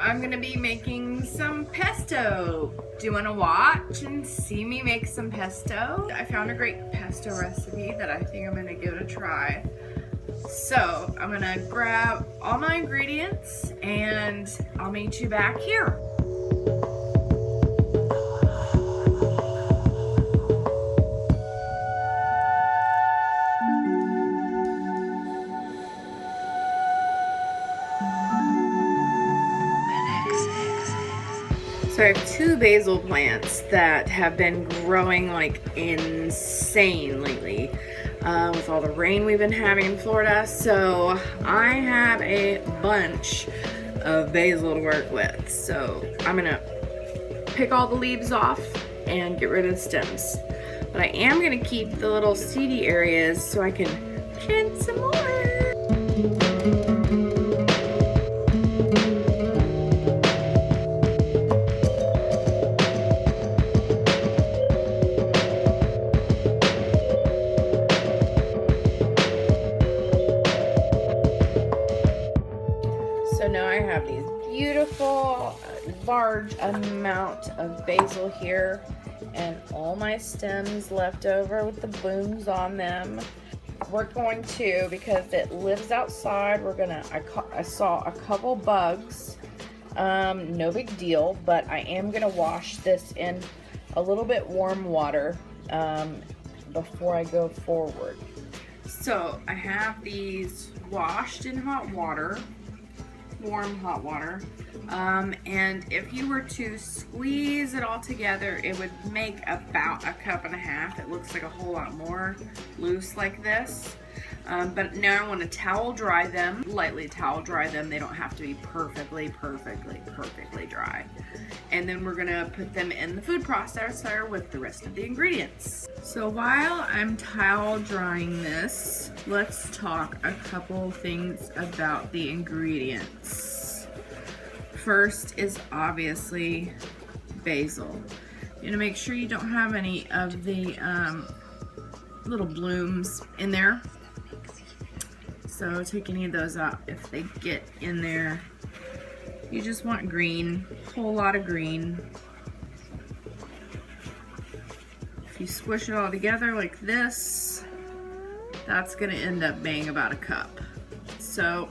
I'm gonna be making some pesto. Do you wanna watch and see me make some pesto? I found a great pesto recipe that I think I'm gonna give it a try. So I'm gonna grab all my ingredients and I'll meet you back here. So I have 2 basil plants that have been growing like insane lately with all the rain we've been having in Florida. So I have a bunch of basil to work with. So I'm gonna pick all the leaves off and get rid of the stems. But I am gonna keep the little seedy areas so I can plant some more. So now I have these beautiful, large amount of basil here and all my stems left over with the blooms on them. We're going to, because it lives outside, I saw a couple bugs, no big deal, but I am gonna wash this in a little bit warm water before I go forward. So I have these washed in hot water, warm hot water, and if you were to squeeze it all together, it would make about 1.5 cups. It looks like a whole lot more loose like this, but now I want to towel dry them, lightly towel dry them. They don't have to be perfectly dry. And then we're gonna put them in the food processor with the rest of the ingredients. So while I'm towel drying this, let's talk a couple things about the ingredients. First is obviously basil. You wanna make sure you don't have any of the little blooms in there. So take any of those out if they get in there. You just want green, whole lot of green. If you squish it all together like this, that's gonna end up being about 1 cup. So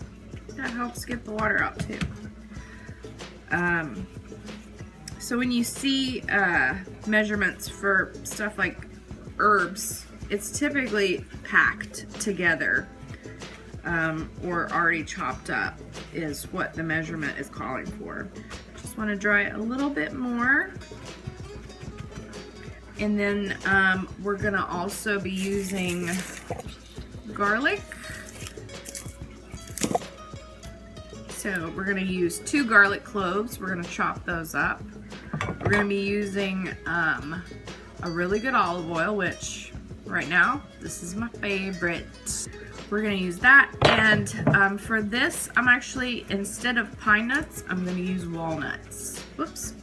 that helps get the water out too. So when you see measurements for stuff like herbs, it's typically packed together or already chopped up is what the measurement is calling for. Just want to dry it a little bit more. And then we're gonna also be using garlic. So we're gonna use 2 garlic cloves. We're gonna chop those up. We're gonna be using a really good olive oil, which right now, this is my favorite. We're gonna use that, and for this, I'm actually, instead of pine nuts, I'm gonna use walnuts. Whoops.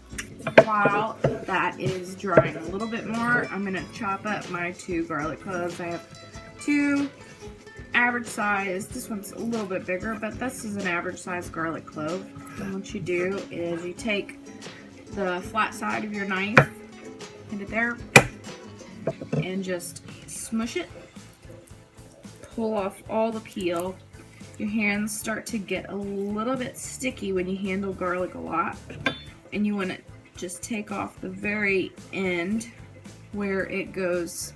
While that is drying a little bit more, I'm gonna chop up my 2 garlic cloves. I have 2 average size. This one's a little bit bigger, but this is an average size garlic clove. And what you do is you take the flat side of your knife, hit it there, and just smush it. Pull off all the peel. Your hands start to get a little bit sticky when you handle garlic a lot, and you want to just take off the very end where it goes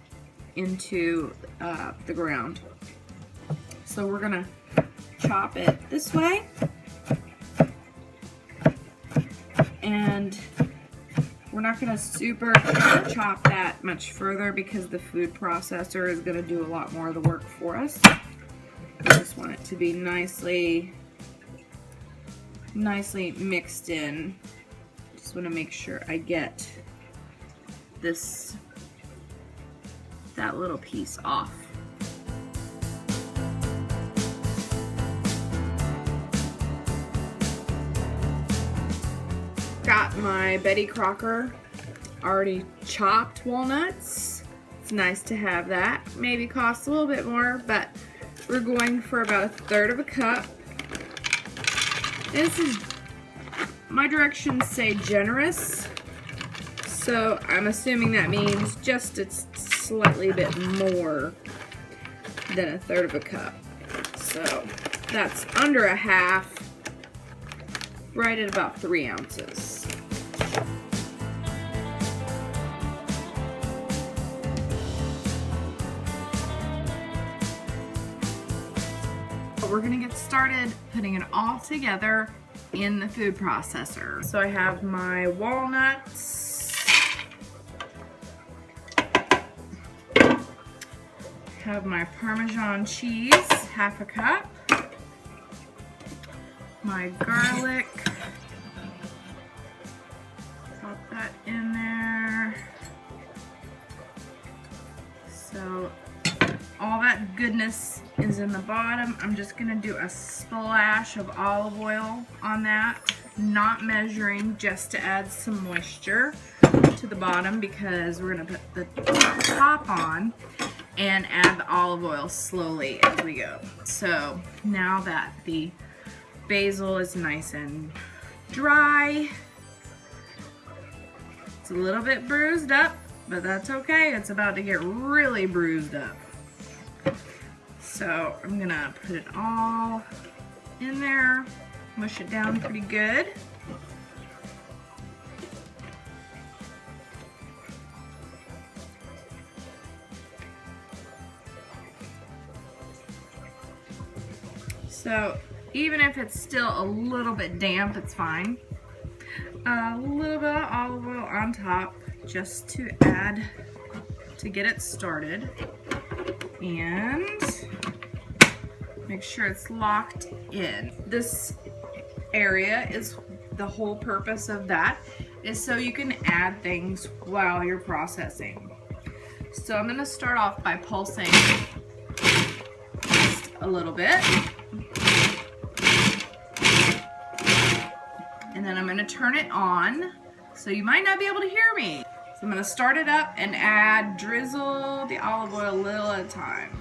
into the ground. So we're gonna chop it this way, and we're not gonna super chop that much further because the food processor is gonna do a lot more of the work for us. I just want it to be nicely mixed in. Just want to make sure I get that little piece off. Got my Betty Crocker already chopped walnuts. It's nice to have that. Maybe costs a little bit more, but we're going for about 1/3 cup. This is my directions say generous, so I'm assuming that means just it's slightly bit more than a third of a cup. So that's under a half, right at about 3 ounces. We're gonna get started putting it all together in the food processor. So I have my walnuts, have my Parmesan cheese, half a cup, my garlic, pop that in there. So all that goodness is in the bottom. I'm just gonna do a splash of olive oil on that, not measuring, just to add some moisture to the bottom, because we're gonna put the top on and add the olive oil slowly as we go. So now that the basil is nice and dry, it's a little bit bruised up, but that's okay. It's about to get really bruised up. So I'm gonna put it all in there, mush it down pretty good. So even if it's still a little bit damp, it's fine. A little bit of olive oil on top just to add, to get it started. And make sure it's locked in. This area is, the whole purpose of that is so you can add things while you're processing. So I'm gonna start off by pulsing just a little bit. And then I'm gonna turn it on, so you might not be able to hear me. So I'm gonna start it up and drizzle the olive oil a little at a time.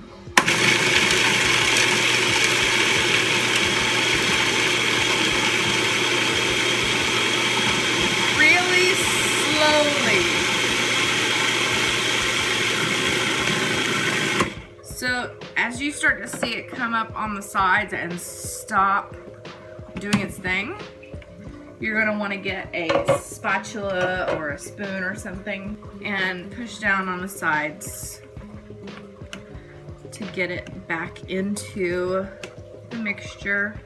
Really slowly. So as you start to see it come up on the sides and stop doing its thing, you're gonna wanna get a spatula or a spoon or something and push down on the sides to get it back into the mixture,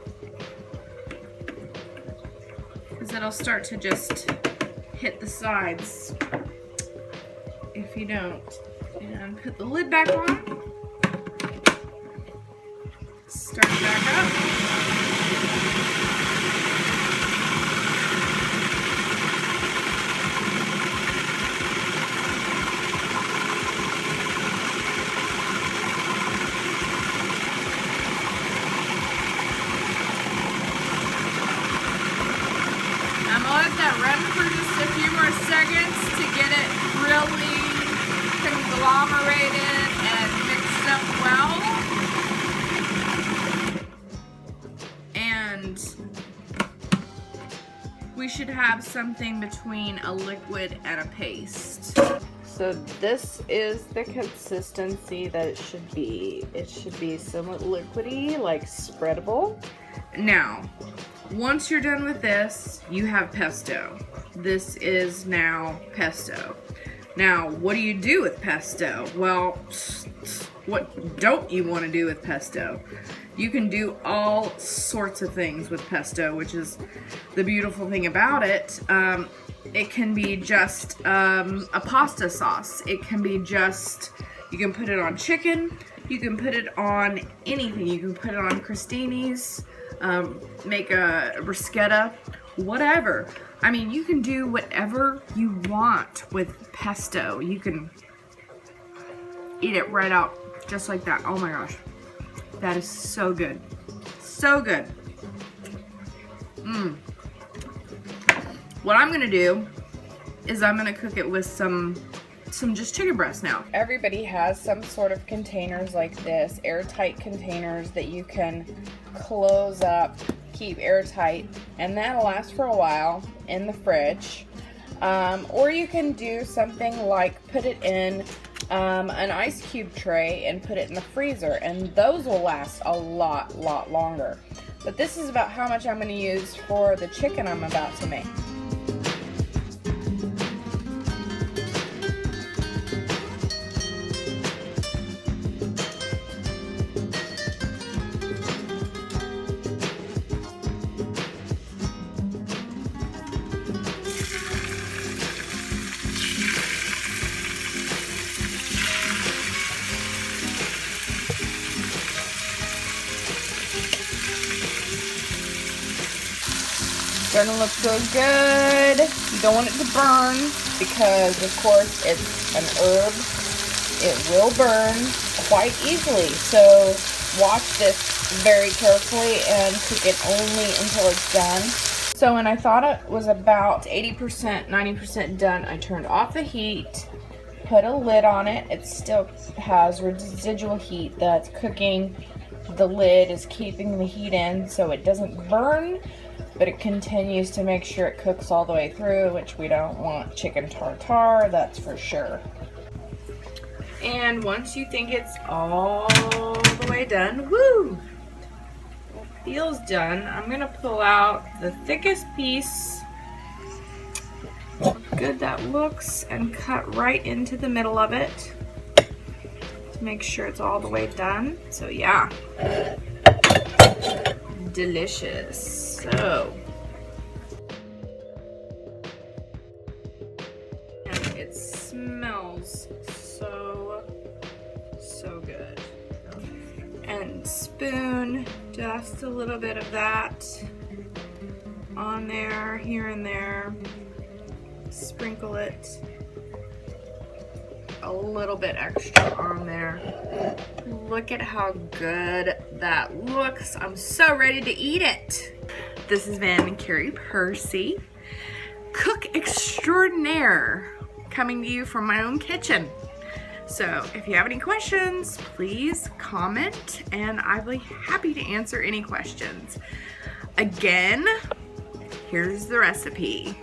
because it'll start to just hit the sides if you don't. And put the lid back on, start it back up. Let that run for just a few more seconds to get it really conglomerated and mixed up well. And we should have something between a liquid and a paste. So this is the consistency that it should be. It should be somewhat liquidy, like spreadable. Now, once you're done with this, you have pesto. This is now pesto. Now, what do you do with pesto? Well, what don't you want to do with pesto? You can do all sorts of things with pesto, which is the beautiful thing about it. It can be just a pasta sauce. It can be just, you can put it on chicken. You can put it on anything. You can put it on crostinis. Make a bruschetta, whatever. I mean, you can do whatever you want with pesto. You can eat it right out just like that. Oh my gosh, that is so good, so good. What I'm gonna do is I'm gonna cook it with some some just chicken breast now. Everybody has some sort of containers like this, airtight containers that you can close up, keep airtight, and that'll last for a while in the fridge. Or you can do something like put it in an ice cube tray and put it in the freezer, and those will last a lot longer. But this is about how much I'm going to use for the chicken I'm about to make. Starting to look so good. You don't want it to burn because, of course, it's an herb. It will burn quite easily. So watch this very carefully and cook it only until it's done. So when I thought it was about 80%, 90% done, I turned off the heat, put a lid on it. It still has residual heat that's cooking. The lid is keeping the heat in so it doesn't burn, but it continues to make sure it cooks all the way through, which we don't want chicken tartare, that's for sure. And once you think it's all the way done, woo, it feels done, I'm gonna pull out the thickest piece. Look how good that looks, and cut right into the middle of it to make sure it's all the way done. So yeah, delicious. So, and it smells so good. And spoon just a little bit of that on there, here and there. Sprinkle it a little bit extra on there. Look at how good that looks. I'm so ready to eat it. This has been Carrie Percy, cook extraordinaire, coming to you from my own kitchen. So if you have any questions, please comment and I'll be happy to answer any questions. Again, here's the recipe.